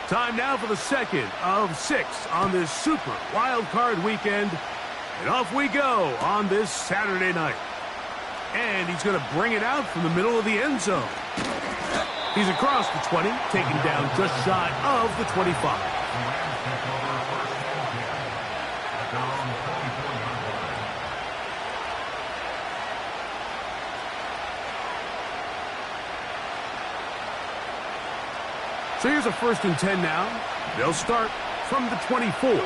Time now for the second of 6 on this Super Wildcard weekend. And off we go on this Saturday night. And he's going to bring it out from the middle of the end zone. He's across the 20, taken down just shy of the 25. So here's a 1st and 10 now. They'll start from the 24. To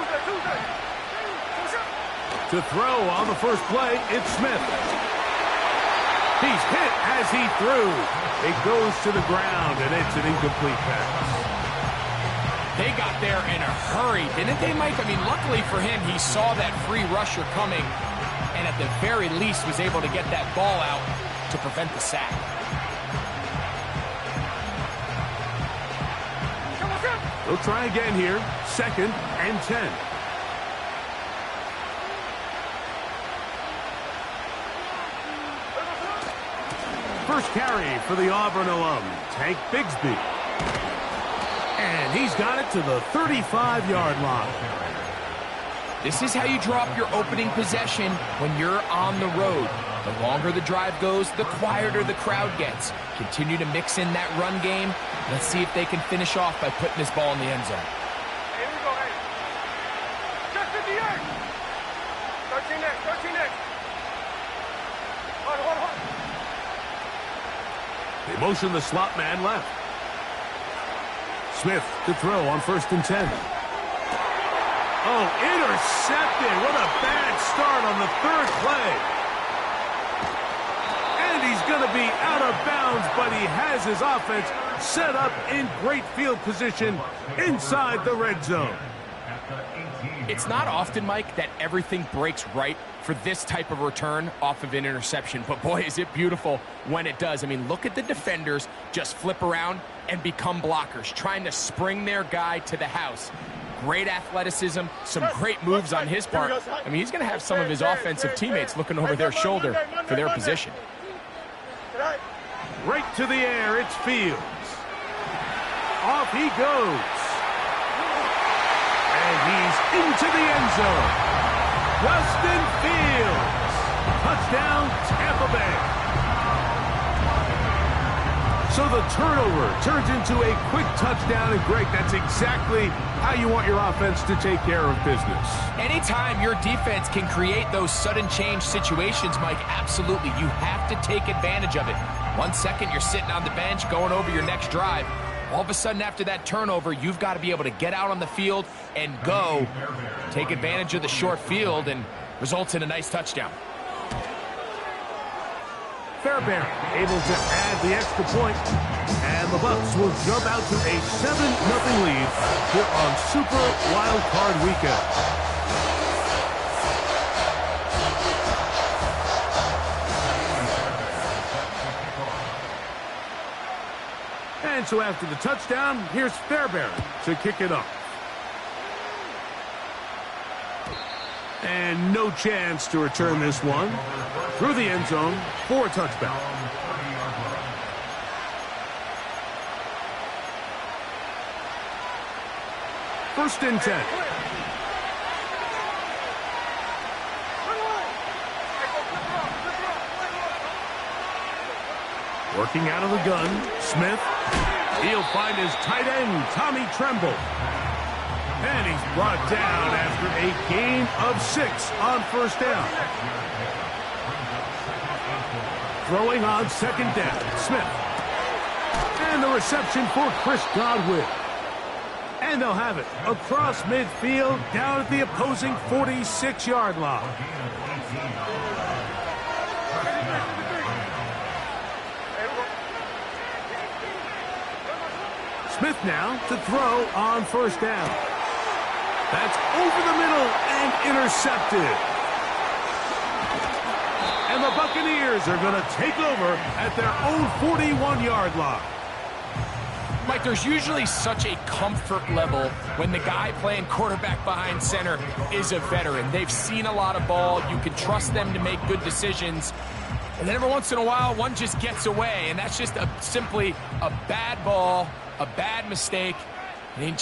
throw on the first play, it's Smith. He's hit as he threw. It goes to the ground, and it's an incomplete pass. They got there in a hurry, didn't they, Mike? I mean, luckily for him, he saw that free rusher coming, and at the very least was able to get that ball out to prevent the sack. They'll try again here. 2nd and 10. First carry for the Auburn alum, Tank Bigsby. And he's got it to the 35-yard line. This is how you drop your opening possession when you're on the road. The longer the drive goes, the quieter the crowd gets. Continue to mix in that run game. Let's see if they can finish off by putting this ball in the end zone. Here we go, hey. Just 58. 13 next, 13 next. Hold. They motion the slot man left. Smith to throw on 1st and 10. Oh, intercepted. What a bad start on the 3rd play. And he's going to be out of bounds, but he has his offense set up in great field position inside the red zone. It's not often, Mike, that everything breaks right for this type of return off of an interception. But boy, is it beautiful when it does. I mean, look at the defenders just flip around and become blockers, trying to spring their guy to the house. Great athleticism, some great moves on his part. I mean, he's going to have some of his offensive teammates looking over their shoulder for their position. Right to the air, it's Fields. Off he goes. And he's into the end zone. Justin Fields. Touchdown, Tampa Bay. So the turnover turns into a quick touchdown, and Greg, that's exactly how you want your offense to take care of business. Anytime your defense can create those sudden change situations, Mike, absolutely, you have to take advantage of it. 1 second, you're sitting on the bench, going over your next drive. All of a sudden, after that turnover, you've got to be able to get out on the field and go. Take advantage of the short field, and results in a nice touchdown. Fairbairn able to add the extra point, and the Bucs will jump out to a 7-0 lead here on Super Wildcard Weekend. And so after the touchdown, here's Fairbairn to kick it off. And no chance to return this one through the end zone for a touchback. First and 10. Working out of the gun, Smith. He'll find his tight end, Tommy Tremble. And he's brought down after a gain of 6 on first down. Throwing on second down, Smith. And the reception for Chris Godwin. And they'll have it across midfield down at the opposing 46-yard line. Smith now to throw on first down. That's over the middle and intercepted. And the Buccaneers are going to take over at their own 41-yard line. Mike, there's usually such a comfort level when the guy playing quarterback behind center is a veteran. They've seen a lot of ball. You can trust them to make good decisions. And then every once in a while, one just gets away, and that's just simply a bad ball, a bad mistake. I mean,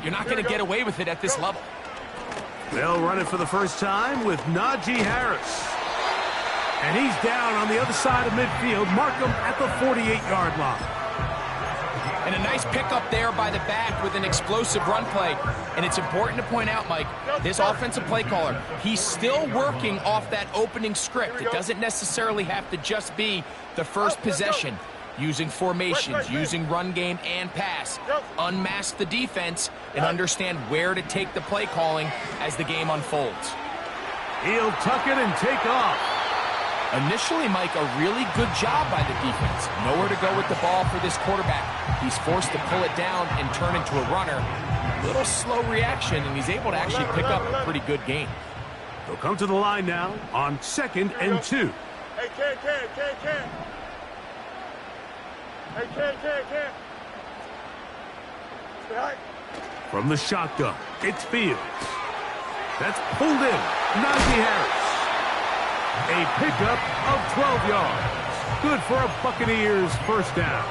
you're not going to get away with it at this level. They'll run it for the first time with Najee Harris. And he's down on the other side of midfield. Mark him at the 48-yard line. And a nice pickup there by the back with an explosive run play. And it's important to point out, Mike, this offensive play caller, he's still working off that opening script. It doesn't necessarily have to just be the first possession. Using formations, using run game and pass. Unmask the defense and understand where to take the play calling as the game unfolds. He'll tuck it and take off. Initially, Mike, a really good job by the defense. Nowhere to go with the ball for this quarterback. He's forced to pull it down and turn into a runner. Little slow reaction, and he's able to actually pick up a pretty good gain. He'll come to the line now on 2nd and 2. Hey, Ken. Hey, Ken. Stay high. From the shotgun, it's Fields. That's pulled in. Najee Harris. A pickup of 12 yards. Good for a Buccaneers first down.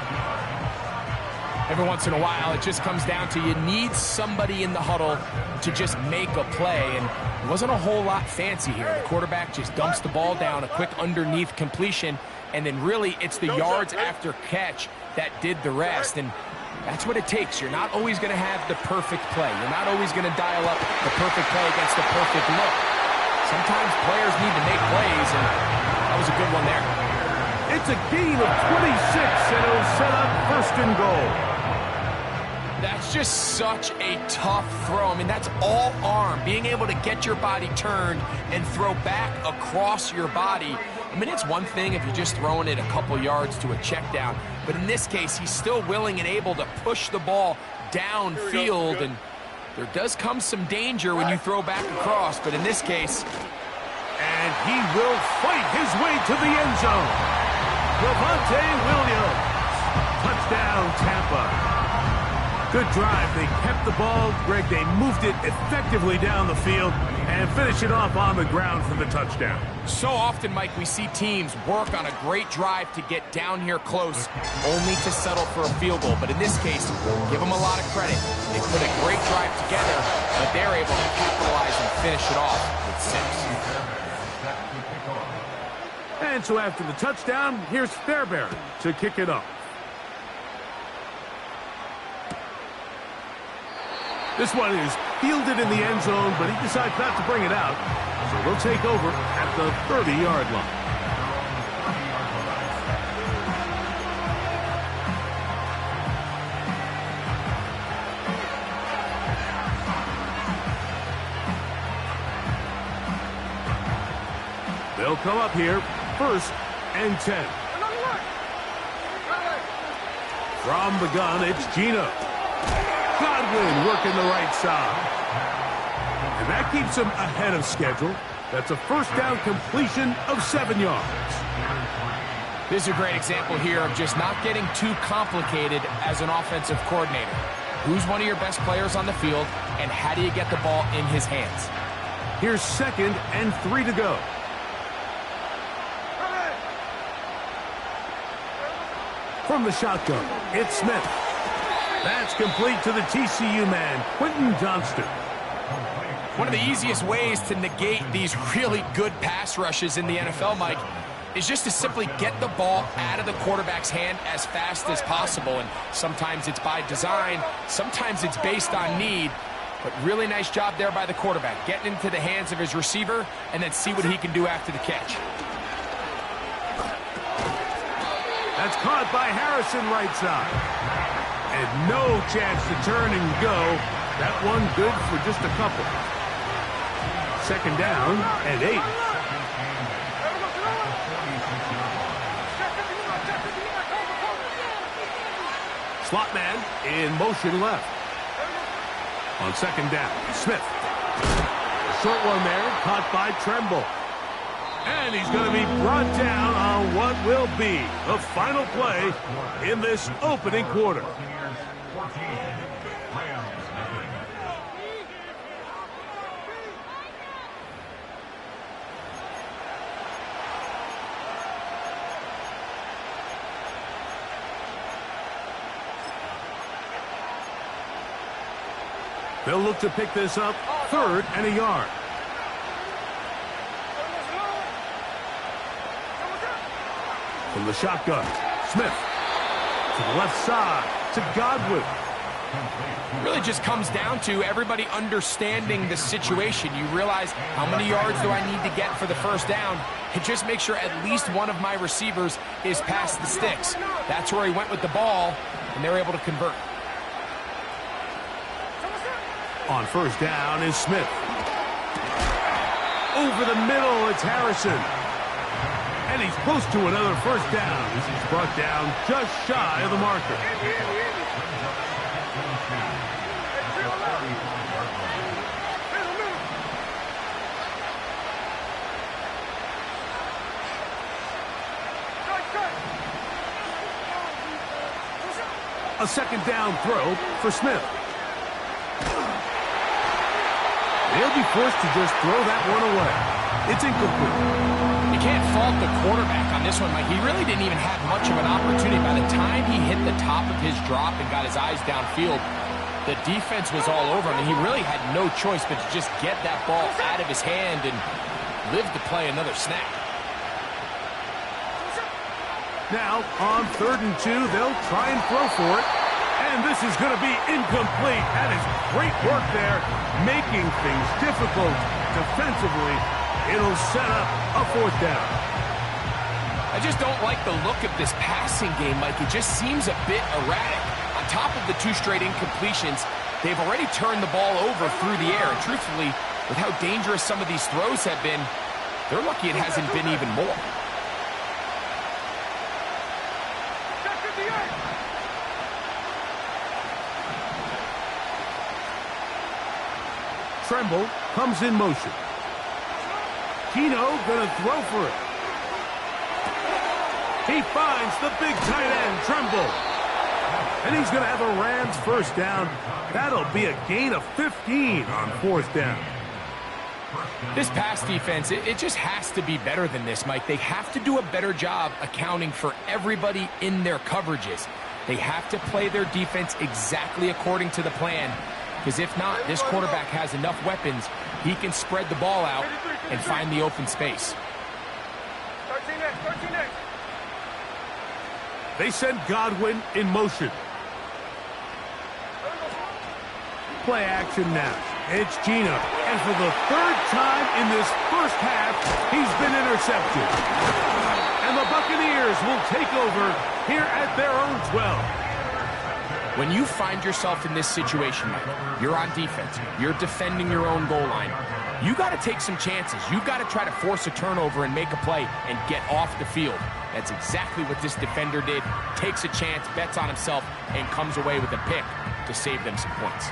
Every once in a while, it just comes down to you need somebody in the huddle to just make a play, and it wasn't a whole lot fancy here. The quarterback just dumps the ball down, a quick underneath completion, and then really it's the yards after catch that did the rest, and that's what it takes. You're not always going to have the perfect play. You're not always going to dial up the perfect play against the perfect look. Sometimes players need to make plays, and that was a good one there. It's a gain of 26, and it'll set up 1st and goal. That's just such a tough throw. I mean, that's all arm. Being able to get your body turned and throw back across your body. I mean, it's one thing if you're just throwing it a couple yards to a check down, but in this case, he's still willing and able to push the ball downfield, and there does come some danger when you throw back across, but in this case... And he will fight his way to the end zone. Javonte Williams. Touchdown, Tampa. Good drive. They kept the ball. Greg, they moved it effectively down the field and finish it off on the ground for the touchdown. So often, Mike, we see teams work on a great drive to get down here close, only to settle for a field goal. But in this case, give them a lot of credit. They put a great drive together, but they're able to capitalize and finish it off with 6. And so after the touchdown, here's Fairbairn to kick it off. This one is fielded in the end zone, but he decides not to bring it out. So they'll take over at the 30-yard line. They'll come up here, 1st and 10. From the gun, it's Gino. Godwin working the right side. And that keeps him ahead of schedule. That's a first down completion of 7 yards. This is a great example here of just not getting too complicated as an offensive coordinator. Who's one of your best players on the field, and how do you get the ball in his hands? Here's 2nd and 3 to go. From the shotgun, it's Smith. That's complete to the TCU man, Quentin Johnston. One of the easiest ways to negate these really good pass rushes in the NFL, Mike, is just to simply get the ball out of the quarterback's hand as fast as possible. And sometimes it's by design, sometimes it's based on need. But really nice job there by the quarterback, getting into the hands of his receiver and then see what he can do after the catch. That's caught by Harrison right side. And no chance to turn and go. That one good for just a couple. 2nd down and 8. Slot man in motion left. On 2nd down, Smith. A short one there, caught by Tremble. And he's going to be brought down on what will be the final play in this opening quarter. They'll look to pick this up 3rd and a yard. From the shotgun, Smith to the left side to Godwin. Really just comes down to everybody understanding the situation. You realize, how many yards do I need to get for the first down? And just make sure at least one of my receivers is past the sticks. That's where he went with the ball, and they're able to convert. On first down is Smith. Over the middle, it's Harrison. And he's close to another first down as he's brought down just shy of the marker. A second down throw for Smith. They'll be forced to just throw that one away. It's incomplete. You can't fault the quarterback on this one, Mike. He really didn't even have much of an opportunity. By the time he hit the top of his drop and got his eyes downfield, the defense was all over him, and he really had no choice but to just get that ball out of his hand and live to play another snap. Now, on 3rd and 2, they'll try and throw for it. And this is going to be incomplete. That is great work there, making things difficult defensively. It'll set up a 4th down. I just don't like the look of this passing game, Mike. It just seems a bit erratic. On top of the 2 straight incompletions, they've already turned the ball over through the air. And truthfully, with how dangerous some of these throws have been, they're lucky it hasn't been even more. Tremble comes in motion. Keno gonna throw for it. He finds the big tight end, Tremble. And he's gonna have a Rams first down. That'll be a gain of 15 on 4th down. This pass defense, it just has to be better than this, Mike. They have to do a better job accounting for everybody in their coverages. They have to play their defense exactly according to the plan. Because if not, this quarterback has enough weapons, he can spread the ball out and find the open space. 13 next. They send Godwin in motion. Play action now. It's Gino. And for the 3rd time in this first half, he's been intercepted. And the Buccaneers will take over here at their own 12. When you find yourself in this situation, Mike, you're on defense, you're defending your own goal line, you got to take some chances. You got to try to force a turnover and make a play and get off the field. That's exactly what this defender did. Takes a chance, bets on himself, and comes away with a pick to save them some points.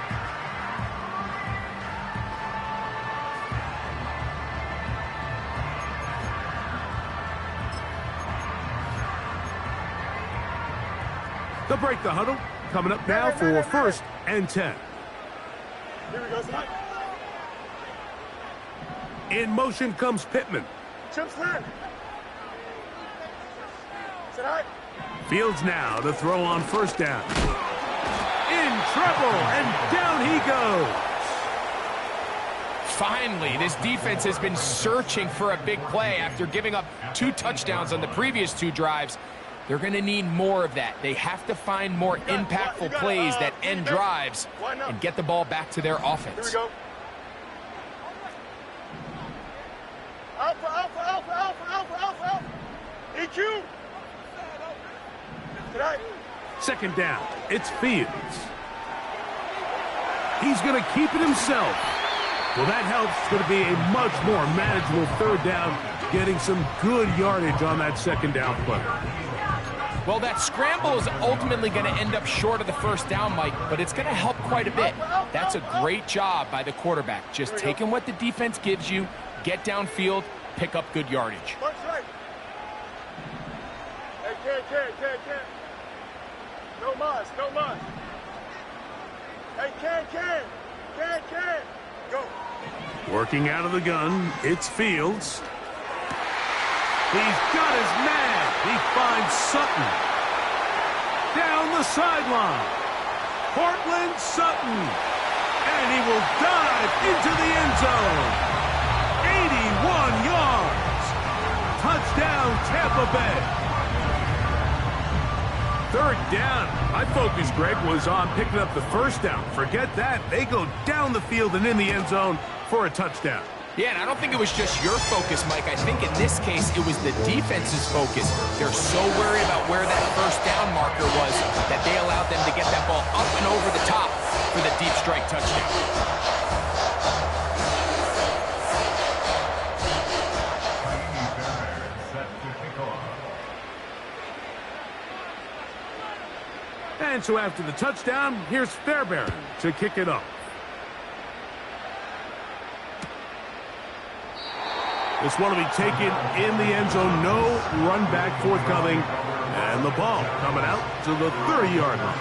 They'll break the huddle. Coming up now for 1st and 10. Here we go, Scott. In motion comes Pittman. Chip slant. Sit high. Fields now to throw on 1st down. In trouble, and down he goes. Finally, this defense has been searching for a big play after giving up 2 touchdowns on the previous 2 drives. They're going to need more of that. They have to find more impactful plays that end drives and get the ball back to their offense. Here we go. Alpha. EQ. Tonight. 2nd down. It's Fields. He's going to keep it himself. Well, that helps. It's going to be a much more manageable 3rd down, getting some good yardage on that 2nd down play. Well, that scramble is ultimately going to end up short of the 1st down, Mike, but it's going to help quite a bit. That's a great job by the quarterback. Just taking what the defense gives you, get downfield, pick up good yardage. Hey, Ken. No mas. Hey, Ken. Go. Working out of the gun, it's Fields. He's got his man. He finds Sutton. Down the sideline. Cortland Sutton. And he will dive into the end zone. 81 yards. Touchdown, Tampa Bay. Third down. My focus, Greg, was on picking up the first down. Forget that. They go down the field and in the end zone for a touchdown. Yeah, and I don't think it was just your focus, Mike. I think in this case, it was the defense's focus. They're so worried about where that first down marker was that they allowed them to get that ball up and over the top for the deep strike touchdown. And so after the touchdown, here's Fairbairn to kick it off. This one will be taken in the end zone. No run back forthcoming. And the ball coming out to the 30-yard line.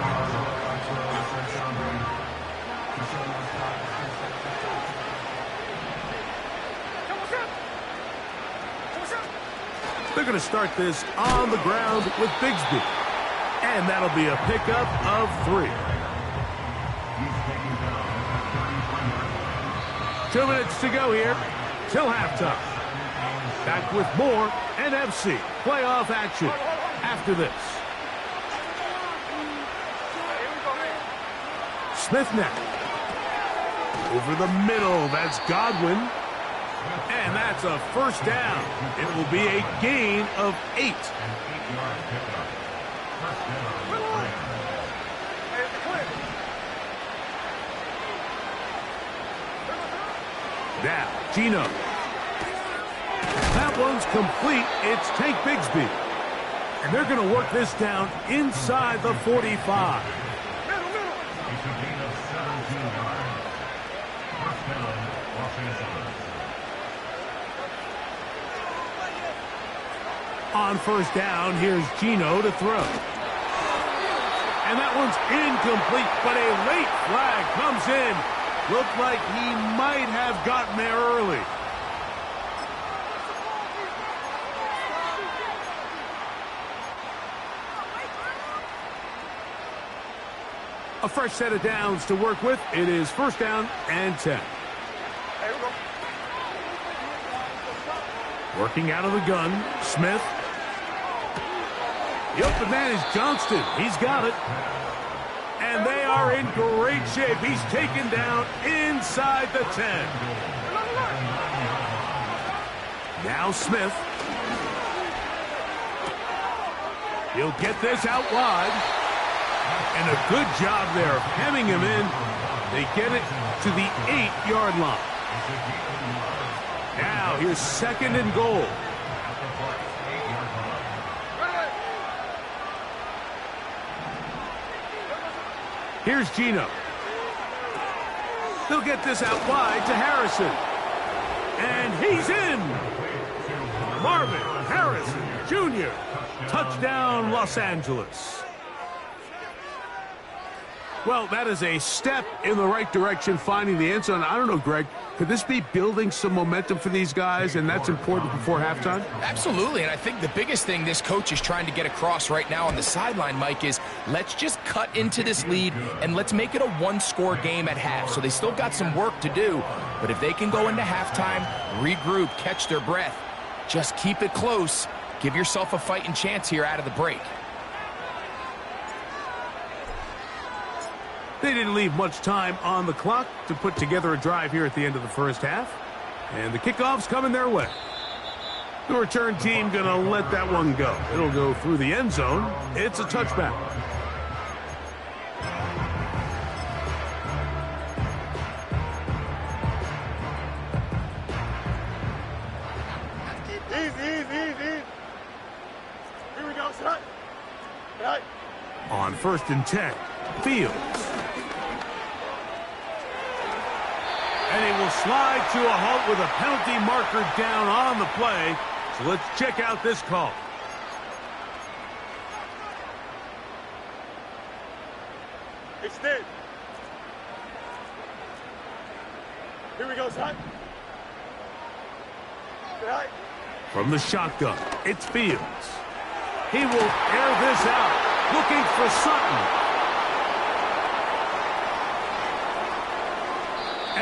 They're going to start this on the ground with Bigsby. And that'll be a pickup of 3. 2 minutes to go here till halftime. Back with more NFC playoff action after this. Smith now. Over the middle, that's Godwin. And that's a first down. It will be a gain of 8. Now, Gino. That one's complete. It's Tank Bigsby. And they're going to work this down inside the 45. On first down, here's Gino to throw. And that one's incomplete, but a late flag comes in. Looked like he might have gotten there early. A fresh set of downs to work with. It is first down and 10. Working out of the gun, Smith. The open man is Johnston. He's got it. And they are in great shape. He's taken down inside the 10. Now Smith. He'll get this out wide. And a good job there of hemming him in. They get it to the 8-yard line. Now here's second and goal. Here's Gino. They'll get this out wide to Harrison. And he's in. Marvin Harrison Jr. Touchdown, Los Angeles. Well, that is a step in the right direction, finding the end zone. I don't know, Greg, could this be building some momentum for these guys, and that's important before halftime? Absolutely, and I think the biggest thing this coach is trying to get across right now on the sideline, Mike, is let's just cut into this lead, and let's make it a one-score game at half. So they still got some work to do, but if they can go into halftime, regroup, catch their breath, just keep it close, give yourself a fighting chance here out of the break. They didn't leave much time on the clock to put together a drive here at the end of the first half. And the kickoff's coming their way. The return team going to let that one go. It'll go through the end zone. It's a touchback. Easy. Here we go, son. Right. On first and 10, Fields. And he will slide to a halt with a penalty marker down on the play. So let's check out this call. Extend. Here we go, son. Right. From the shotgun, it's Fields. He will air this out, looking for Sutton.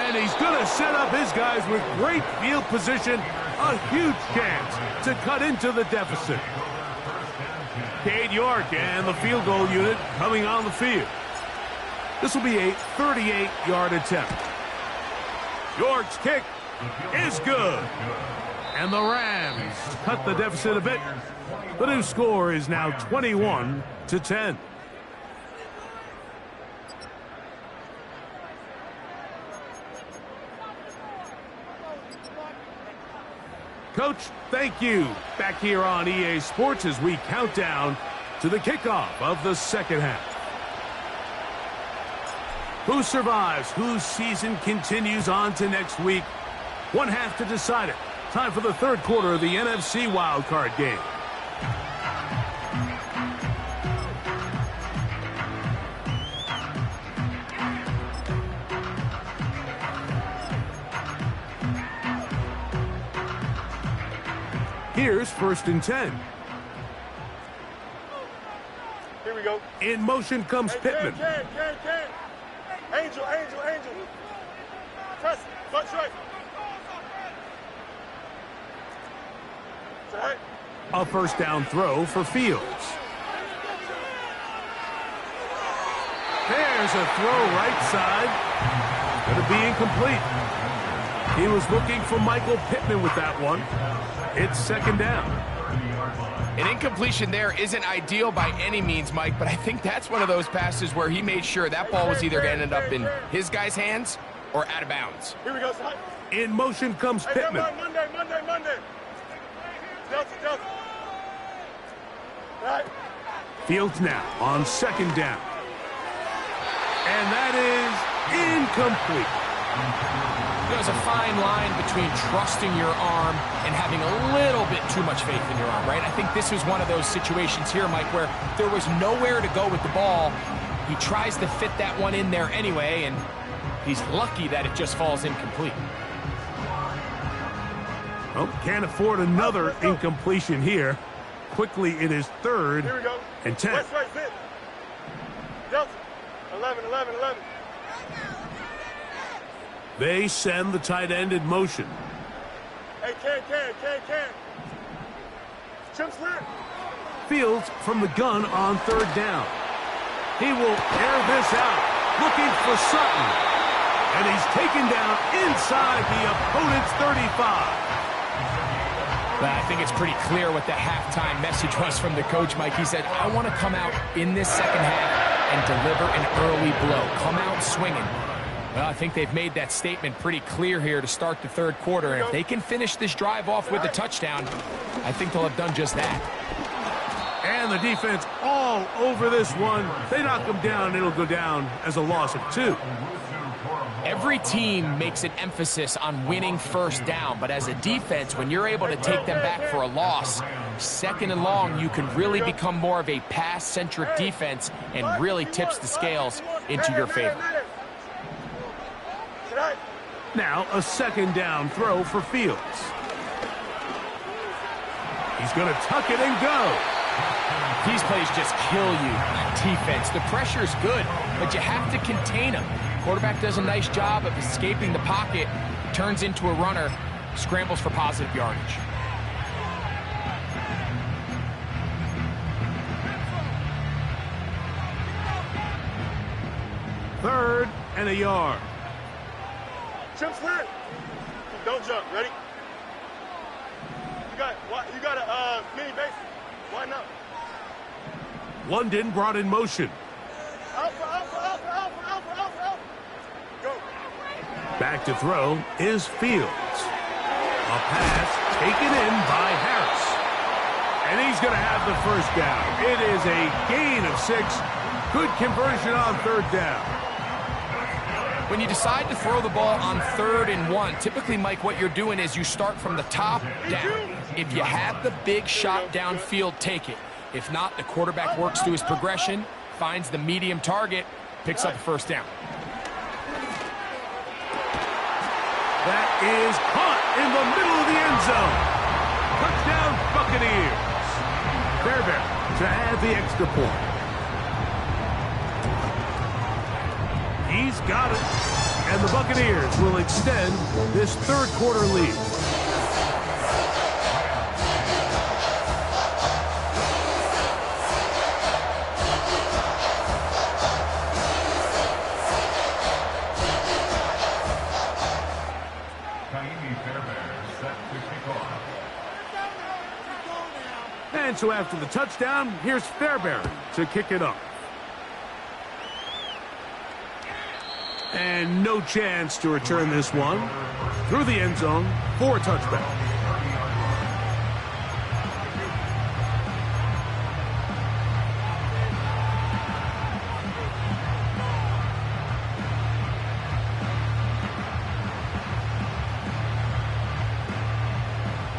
And he's going to set up his guys with great field position. A huge chance to cut into the deficit. Cade York and the field goal unit coming on the field. This will be a 38-yard attempt. York's kick is good. And the Rams cut the deficit a bit. The new score is now 21-10. Coach, thank you. Back here on EA Sports as we count down to the kickoff of the second half. Who survives? Whose season continues on to next week? One half to decide it. Time for the third quarter of the NFC Wildcard game. Here's 1st and 10. Here we go. In motion comes Pittman. Can. Angel. Press. Bucs right. Right. A first down throw for Fields. There's a throw right side. Going to be incomplete. He was looking for Michael Pittman with that one. It's 2nd down. An incompletion there isn't ideal by any means, Mike, but I think that's one of those passes where he made sure that ball was either going to end up in his guy's hands or out of bounds. Here we go, son. In motion comes Pittman. Monday. Delta. Right. Fields now on 2nd down. And that is incomplete. There's a fine line between trusting your arm and having a little bit too much faith in your arm, right? I think this was one of those situations here, Mike, where there was nowhere to go with the ball. He tries to fit that one in there anyway, and he's lucky that it just falls incomplete. Oh, can't afford another incompletion here. Quickly, it is 3rd and 10. West right, sit. Delta. 11. They send the tight end in motion. Hey, can. Chip slant. Fields from the gun on 3rd down. He will air this out, looking for Sutton. And he's taken down inside the opponent's 35. I think it's pretty clear what the halftime message was from the coach, Mike. He said, I want to come out in this second half and deliver an early blow. Come out swinging. Well, I think they've made that statement pretty clear here to start the 3rd quarter. And if they can finish this drive off with a touchdown, I think they'll have done just that. And the defense all over this one. They knock him down, it'll go down as a loss of 2. Every team makes an emphasis on winning first down, but as a defense, when you're able to take them back for a loss, 2nd and long, you can really become more of a pass-centric defense and really tips the scales into your favor. Now a 2nd down throw for Fields. He's going to tuck it and go. These plays just kill you on defense. The pressure's good, but you have to contain them. Quarterback does a nice job of escaping the pocket, turns into a runner, scrambles for positive yardage. Third and a yard. Chip slant. Don't jump. Ready? You got a mini base. Why not? London brought in motion. Alpha. Go. Back to throw is Fields. A pass taken in by Harris. And he's going to have the first down. It is a gain of 6. Good conversion on 3rd down. When you decide to throw the ball on 3rd and 1, typically, Mike, what you're doing is you start from the top down. If you have the big shot downfield, take it. If not, the quarterback works through his progression, finds the medium target, picks up a first down. That is caught in the middle of the end zone. Touchdown, Buccaneers. Fairbairn to add the extra point. He's got it. and the Buccaneers will extend this third quarter lead. And so after the touchdown, here's Fairbairn to kick it up. And no chance to return this one through the end zone for a touchback.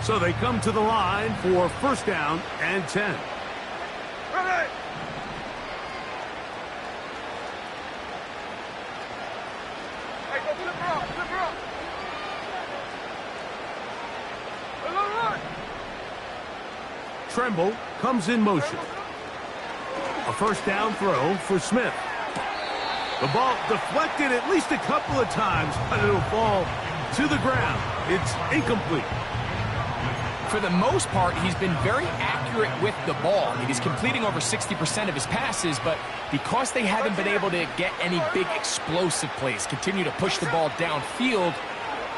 So they come to the line for first down and 10. Ready. Hey, go flip her up, flip her up. Run. Tremble comes in motion. A first down throw for Smith. The ball deflected at least a couple of times, but it'll fall to the ground. It's incomplete. For the most part, he's been very accurate with the ball. I mean, he's completing over 60% of his passes, but because they haven't been able to get any big explosive plays, continue to push the ball downfield,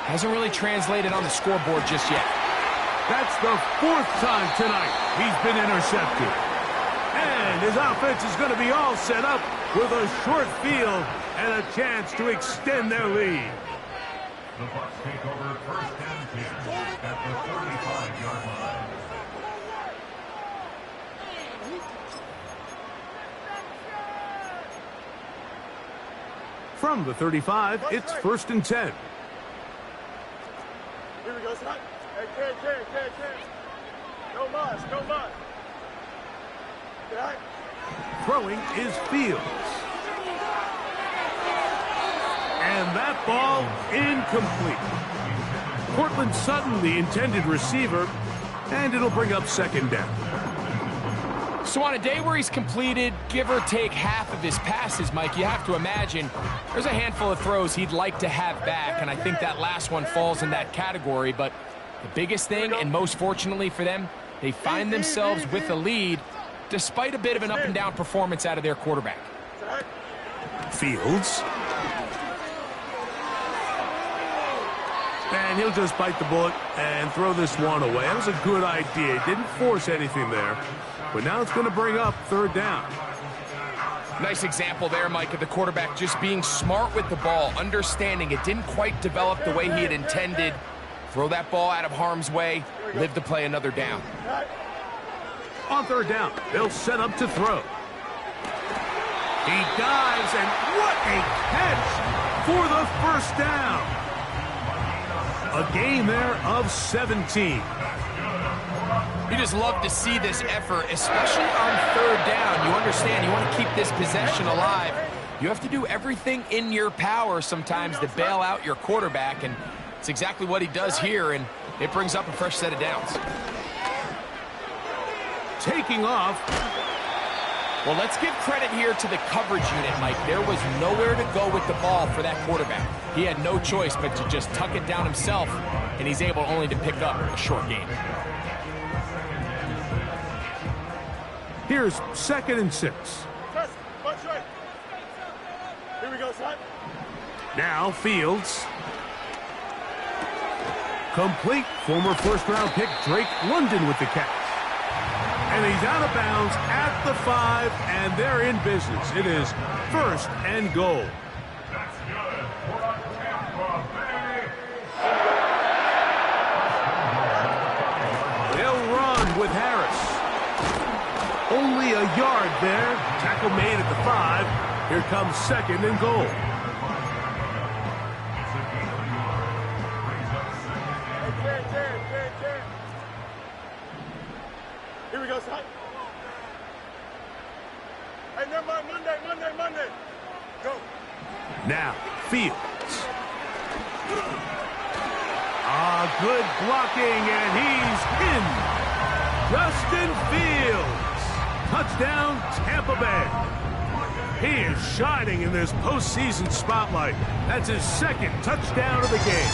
hasn't really translated on the scoreboard just yet. That's the fourth time tonight he's been intercepted. And his offense is going to be all set up with a short field and a chance to extend their lead. The Bucs take over first and 10 at the 35-yard line. From the 35, it's first and 10. Here we go, son. Hey, Ken. No muss. Okay. Throwing is Fields. And that ball incomplete. Cortland Sutton, the intended receiver, and it'll bring up second down. So on a day where he's completed, give or take half of his passes, Mike, you have to imagine there's a handful of throws he'd like to have back, and I think that last one falls in that category. But the biggest thing, and most fortunately for them, they find themselves with a lead despite a bit of an up-and-down performance out of their quarterback. Fields. And he'll just bite the bullet and throw this one away. That was a good idea. He didn't force anything there. But now it's going to bring up third down. Nice example there, Mike, of the quarterback just being smart with the ball, understanding it didn't quite develop the way he had intended. Throw that ball out of harm's way, live to play another down. On third down, they'll set up to throw. He dives, and what a catch for the first down. A gain there of 17. You just love to see this effort, especially on third down. You understand, you want to keep this possession alive. You have to do everything in your power sometimes to bail out your quarterback, and it's exactly what he does here, and it brings up a fresh set of downs. Taking off. Well, let's give credit here to the coverage unit, Mike. There was nowhere to go with the ball for that quarterback. He had no choice but to just tuck it down himself, and he's able only to pick up a short gain. Here's second and 6. Here we go, son. Now Fields. Complete. Former first-round pick Drake London with the catch. And he's out of bounds at the 5, and they're in business. It is first and goal. That's good for a Tampa Bay. They'll run with Harris. Only a yard there. Tackle made at the 5. Here comes second and goal. Here we go, son. Hey, never mind. Monday. Go. Now, Fields. Good blocking, and he's in. Justin Fields. Touchdown, Tampa Bay. He is shining in this postseason spotlight. That's his second touchdown of the game.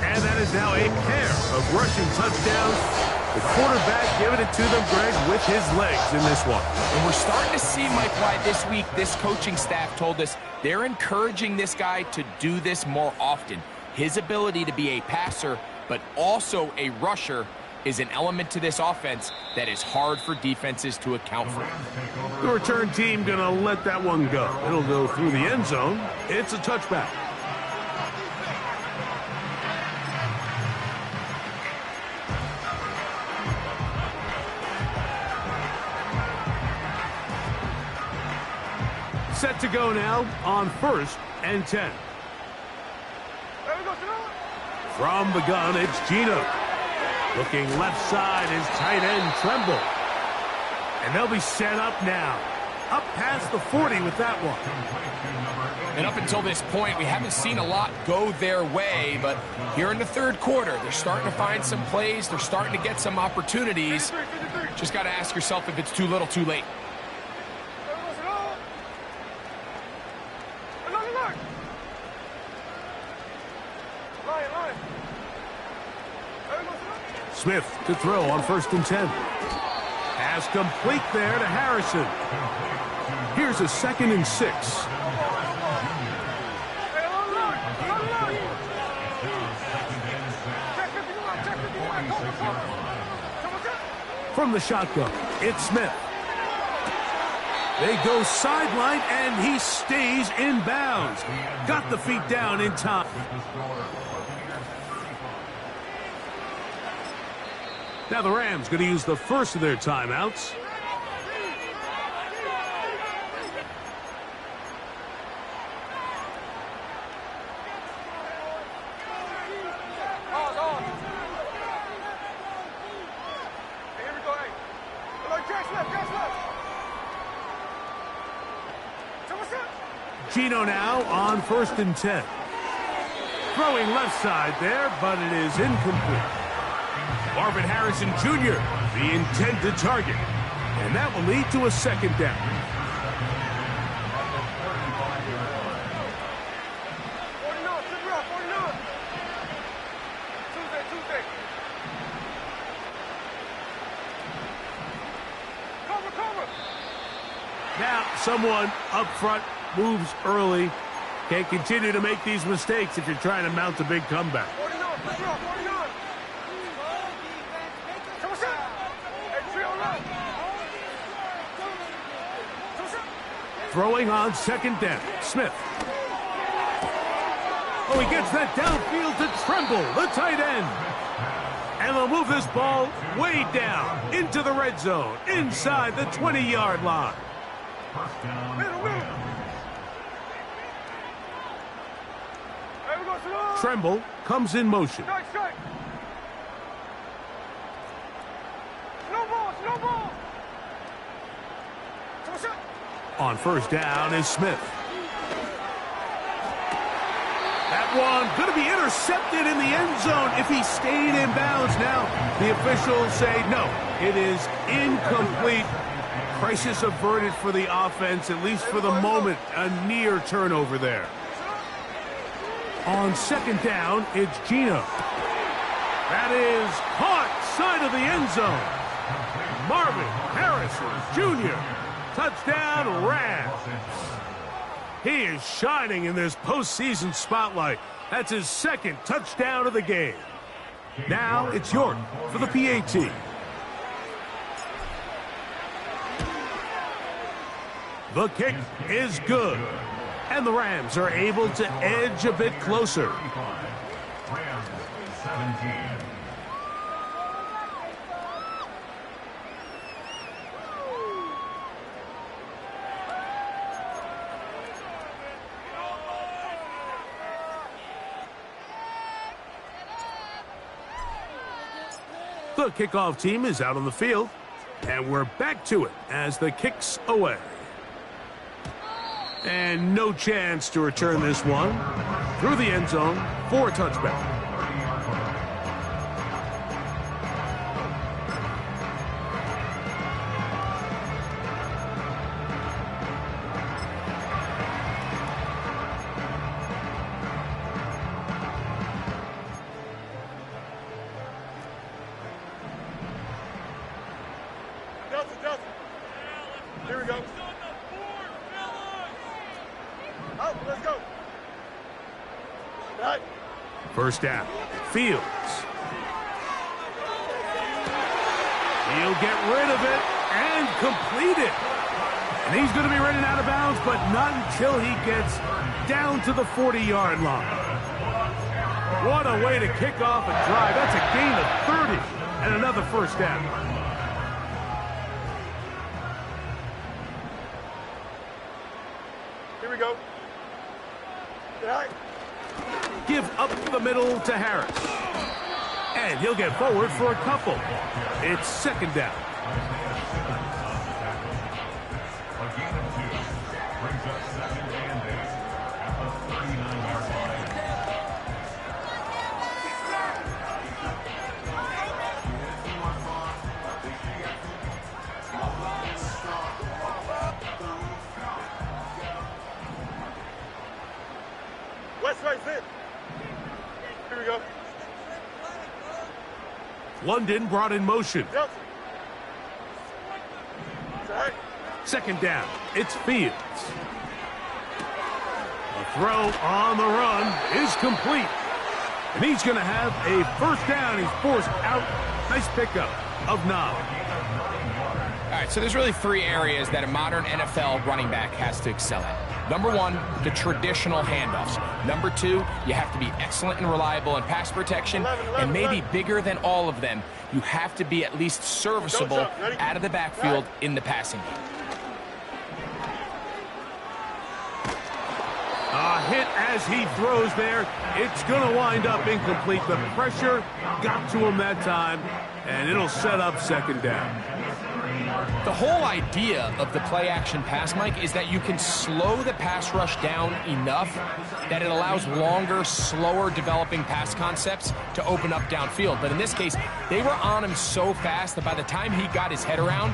And that is now a pair of rushing touchdowns. The quarterback giving it to them, Greg, with his legs in this one. And we're starting to see, Mike, why this week this coaching staff told us they're encouraging this guy to do this more often. His ability to be a passer, but also a rusher, is an element to this offense that is hard for defenses to account for. The return team going to let that one go. It'll go through the end zone. It's a touchback. Set to go now on 1st and 10. From the gun, it's Gino. Looking left side is tight end Tremble. And they'll be set up now. Up past the 40 with that one. And up until this point, we haven't seen a lot go their way, but here in the third quarter, they're starting to find some plays. They're starting to get some opportunities. Just got to ask yourself if it's too little, too late. Smith to throw on 1st and 10. Pass complete there to Harrison. Here's a 2nd and 6. From the shotgun, it's Smith. They go sideline, and he stays in bounds. Got the feet down in time. Now the Rams going to use the first of their timeouts. Gino now on 1st and 10. Throwing left side there, but it is incomplete. Marvin Harrison Jr., the intended target. And that will lead to a 2nd down. Now, someone up front moves early. Can't continue to make these mistakes if you're trying to mount a big comeback. Throwing on 2nd down, Smith. Oh, he gets that downfield to Tremble, the tight end. And they'll move this ball way down into the red zone, inside the 20-yard line. Tremble comes in motion. On 1st down is Smith. That one going to be intercepted in the end zone if he stayed in bounds. Now the officials say no, it is incomplete. Crisis averted for the offense, at least for the moment. A near turnover there. On 2nd down, it's Gino. That is caught side of the end zone. Marvin Harrison Jr. Touchdown, Rams. He is shining in this postseason spotlight. That's his 2nd touchdown of the game. Now it's York for the PAT. The kick is good. And the Rams are able to edge a bit closer. Rams 17. The kickoff team is out on the field, and we're back to it as the kick's away. And no chance to return this one through the end zone for a touchback. Johnson. Here we go. Out, let's go. Right. First down. Fields. He'll get rid of it and complete it. And he's going to be running out of bounds, but not until he gets down to the 40-yard line. What a way to kick off a drive. That's a gain of 30 and another first down. Here we go. Right. Give up the middle to Harris. And he'll get forward for a couple. It's second down. A gain of 2 brings up second and 8 at the 39-yard line. West right in. Here we go. London brought in motion. Johnson. Right. Second down. It's Fields. A throw on the run is complete. And he's going to have a first down. He's forced out. Nice pickup of 9. All right, so there's really 3 areas that a modern NFL running back has to excel at. Number 1, the traditional handoffs. Number 2, you have to be excellent and reliable in pass protection. And maybe bigger than all of them, you have to be at least serviceable out of the backfield in the passing game. A hit as he throws there. It's going to wind up incomplete. The pressure got to him that time, and it'll set up second down. The whole idea of the play-action pass, Mike, is that you can slow the pass rush down enough that it allows longer, slower developing pass concepts to open up downfield. But in this case, they were on him so fast that by the time he got his head around,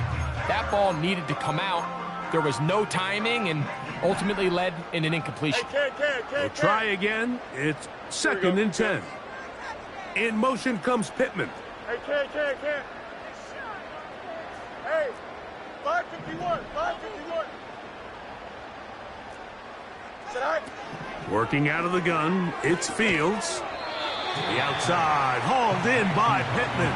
that ball needed to come out. There was no timing and ultimately led in an incompletion. We'll try again. It's second and 10. In motion comes Pittman. Hey, can't. Hey, 551. Right. Working out of the gun, it's Fields. The outside, hauled in by Pittman.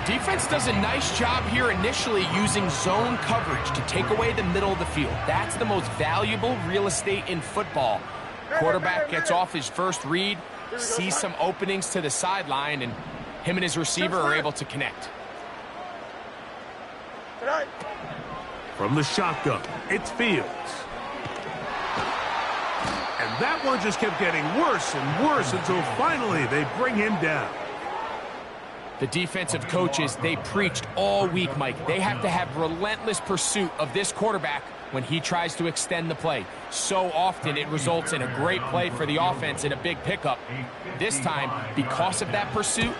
Defense does a nice job here initially using zone coverage to take away the middle of the field. That's the most valuable real estate in football. Quarterback gets off his first read, sees some openings to the sideline, and him and his receiver are able to connect. From the shotgun, it's Fields. And that one just kept getting worse and worse until finally they bring him down. The defensive coaches, they preached all week, Mike. They have to have relentless pursuit of this quarterback when he tries to extend the play. So often it results in a great play for the offense and a big pickup. This time, because of that pursuit,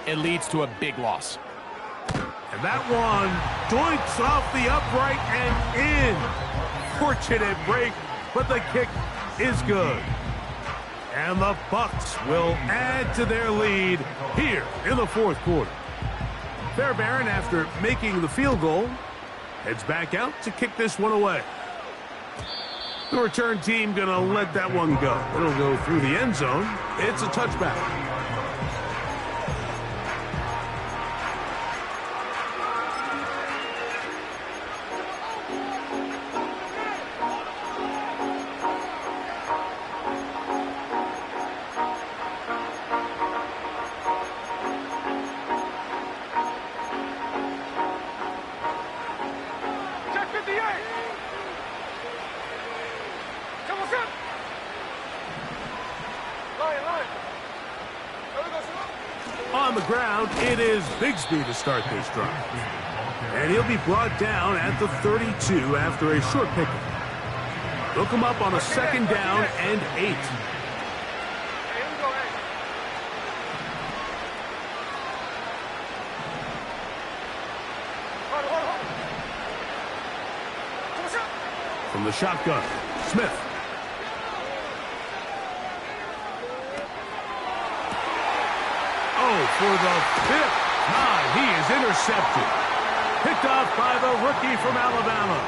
it leads to a big loss. And that one doinks off the upright and in. Fortunate break, but the kick is good. And the Bucs will add to their lead here in the fourth quarter. Fairbairn, after making the field goal, heads back out to kick this one away. The return team going to let that one go. It'll go through the end zone. It's a touchback. On the ground, it is Bigsby to start this drive. And he'll be brought down at the 32 after a short pickup. They'll come up on a second down and 8. From the shotgun, Smith. For the 5th time, he is intercepted. Picked off by the rookie from Alabama.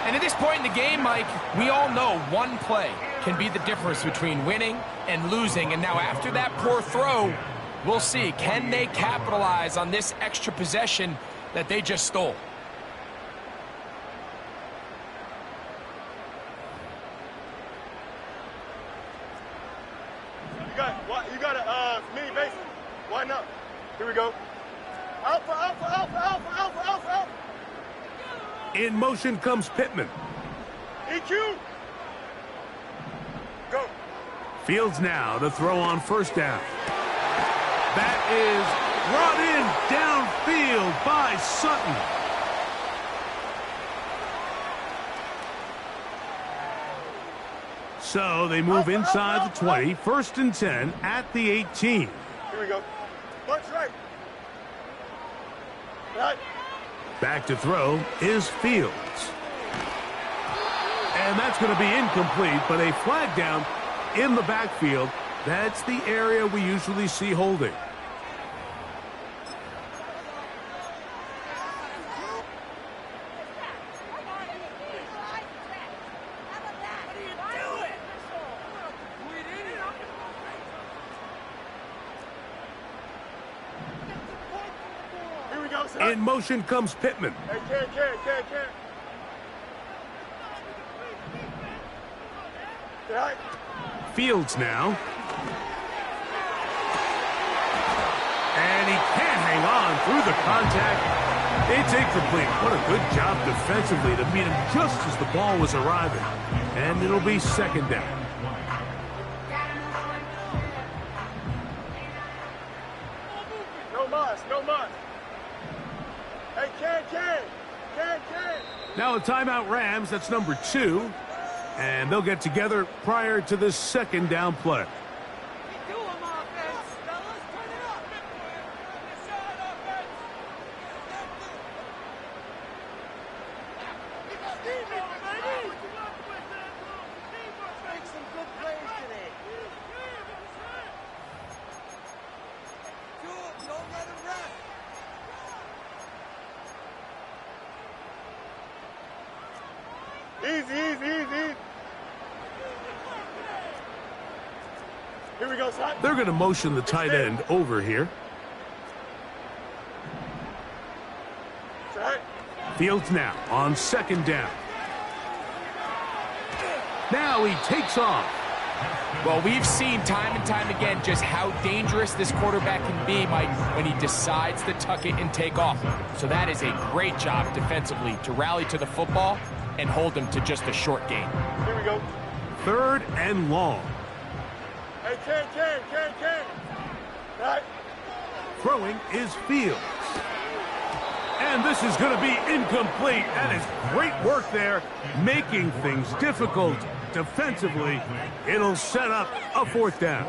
And at this point in the game, Mike, we all know one play can be the difference between winning and losing. And now after that poor throw, we'll see, can they capitalize on this extra possession that they just stole? You got a mini base. Why not? Here we go. Alpha, alpha, alpha, alpha, alpha, alpha, alpha. In motion comes Pittman. EQ. Go. Fields now to throw on first down. That is brought in downfield by Sutton. So they move inside the 20, 1st and 10 at the 18. Here we go. Punch right. Right. Back to throw is Fields. And that's going to be incomplete, but a flag down in the backfield. That's the area we usually see holding. In motion comes Pittman. Hey, can. Right. Fields now. And he can't hang on through the contact. It's incomplete. What a good job defensively to meet him just as the ball was arriving. And it'll be 2nd down. No mas. Hey, can. Now a timeout Rams, that's number 2. And they'll get together prior to this 2nd down play. Easy. Here we go, son. They're going to motion the tight end over here. Right. Fields now on 2nd down. Now he takes off. Well, we've seen time and time again just how dangerous this quarterback can be, Mike, when he decides to tuck it and take off. So that is a great job defensively to rally to the football and hold him to just a short gain. Here we go. 3rd and long. Hey, can. Right. Throwing is Fields. And this is going to be incomplete. That is great work there, making things difficult defensively. It'll set up a 4th down.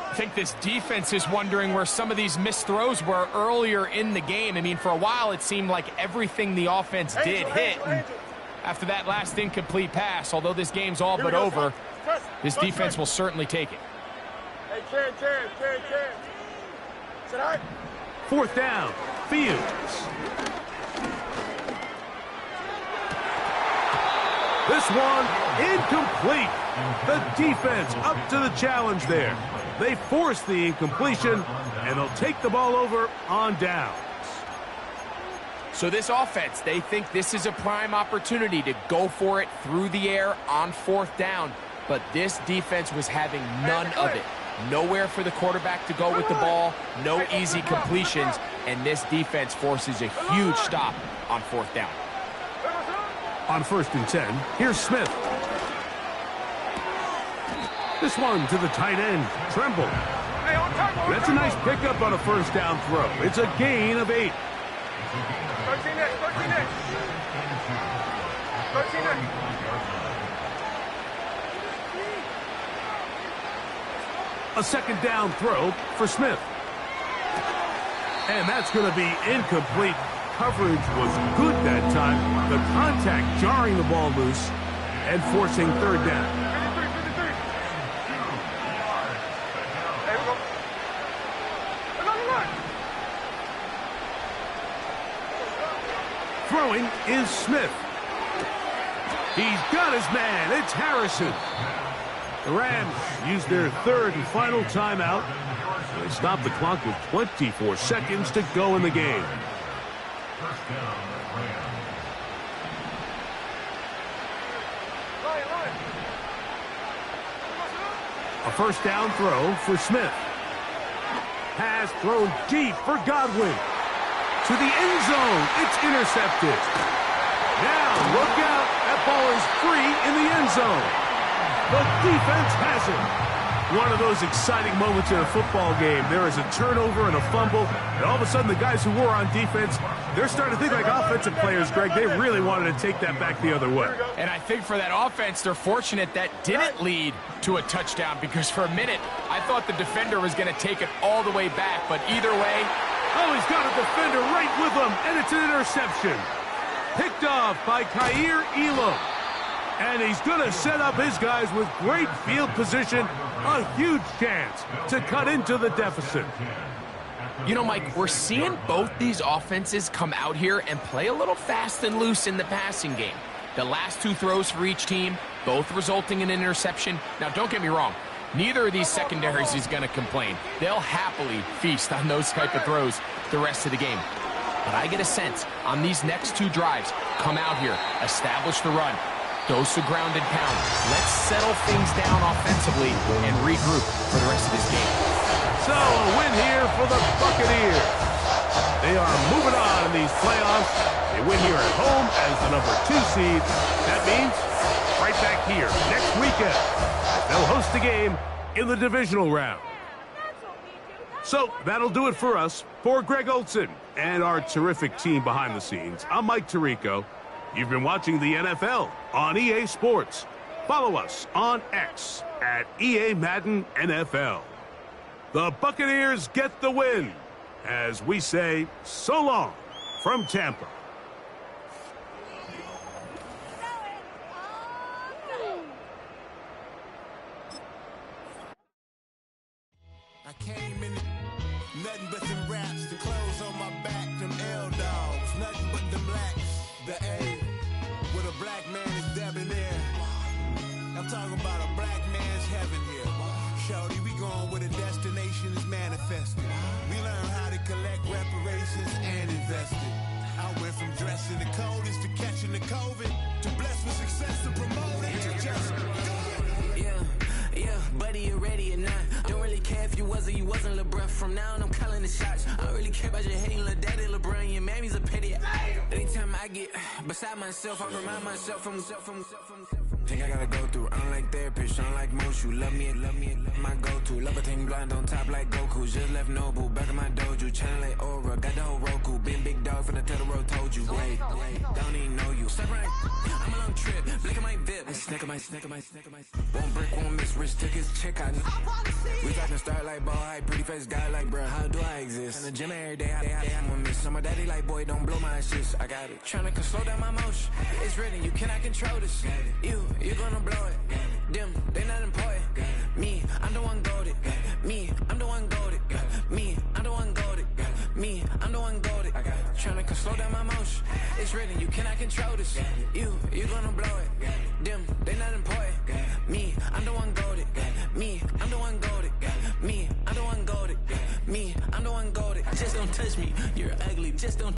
I think this defense is wondering where some of these missed throws were earlier in the game. I mean, for a while, it seemed like everything the offense did hit. And after that last incomplete pass, although this game's all but over, this defense will certainly take it. Hey, can. Tonight. 4th down, Fields. This one incomplete. The defense up to the challenge there. They force the incompletion, and they'll take the ball over on downs. So this offense, they think this is a prime opportunity to go for it through the air on 4th down. But this defense was having none of it. Nowhere for the quarterback to go with the ball, no easy completions, and this defense forces a huge stop on 4th down. On 1st and 10, here's Smith. This one to the tight end, Tremble. That's a nice pickup on a 1st down throw. It's a gain of 8. 13 A 2nd down throw for Smith. And that's going to be incomplete. Coverage was good that time. The contact jarring the ball loose and forcing 3rd down. Throwing is Smith. He's got his man. It's Harrison. The Rams use their third and final timeout. They stop the clock with 24 seconds to go in the game. First down, Rams. A first down throw for Smith. Pass thrown deep for Godwin. To the end zone. It's intercepted. Now look out. That ball is free in the end zone. The defense has it. One of those exciting moments in a football game. There is a turnover and a fumble, and all of a sudden the guys who were on defense, they're starting to think like offensive players, Greg. They really wanted to take that back the other way. And I think for that offense, they're fortunate that didn't lead to a touchdown, because for a minute, I thought the defender was going to take it all the way back, but either way... Oh, he's got a defender right with him, and it's an interception. Picked off by Kaiir Elam. And he's going to set up his guys with great field position. A huge chance to cut into the deficit. You know, Mike, we're seeing both these offenses come out here and play a little fast and loose in the passing game. The last two throws for each team, both resulting in an interception. Now, don't get me wrong. Neither of these secondaries is going to complain. They'll happily feast on those type of throws the rest of the game. But I get a sense on these next two drives, come out here, establish the run, dose of ground and pound. Let's settle things down offensively and regroup for the rest of this game. So, a win here for the Buccaneers. They are moving on in these playoffs. They win here at home as the number 2 seed. That means right back here next weekend. They'll host the game in the divisional round. So, that'll do it for us. For Greg Olson and our terrific team behind the scenes, I'm Mike Tirico. You've been watching the NFL on EA Sports. Follow us on X at EA Madden NFL. The Buccaneers get the win as we say so long from Tampa. I came in nothing but them raps, the clothes on my back, them L-dogs, nothing but them blacks, the A, with a black man is debonair. I'm talking about a black man's heaven here. Shorty, we going where the destination is manifested. We learn how to collect reparations and invest it. I went from dressing the coldest to catching the COVID, to blessed with success to promote it, to just do it. Yeah, buddy, you ready or not? Don't really care if you was or you wasn't LeBron. From now on, I'm calling the shots. I don't really care about your hating little daddy LeBron. Your mammy's a petty. Anytime I get beside myself, I remind myself from think I gotta go through. I don't like therapists, I don't like most. You love me, my go-to. Love a thing blind on top like Goku. Just left Noble, back in my dojo. Channel like Aura, got the whole Roku. Been big dog from the Tether Road, told you. Wait, don't even know you. Step right, I'm a long trip. Blick at my VIP. Snack of my. One brick, one miss. Rich took his check out. We talking start like ball high, pretty face guy like bruh. How do I exist? In the gym every day, I'm a miss. I'm a daddy like boy, don't blow my shit. I got it. Tryna slow down my motion. It's written, you cannot control this. You gonna blow it. Them, they not important. Me, I'm the one goated. Me, I'm the one goated. Me, I'm the one goated. Me, I'm the one goated. Tryna slow down my motion. It's written, you cannot control this. You gonna blow it. Them, they not important. Me, I'm the one goated. Me, I'm the one goated. Me, I'm the one goated. Me, I'm the one goated. Just don't touch me. You're ugly. Just don't.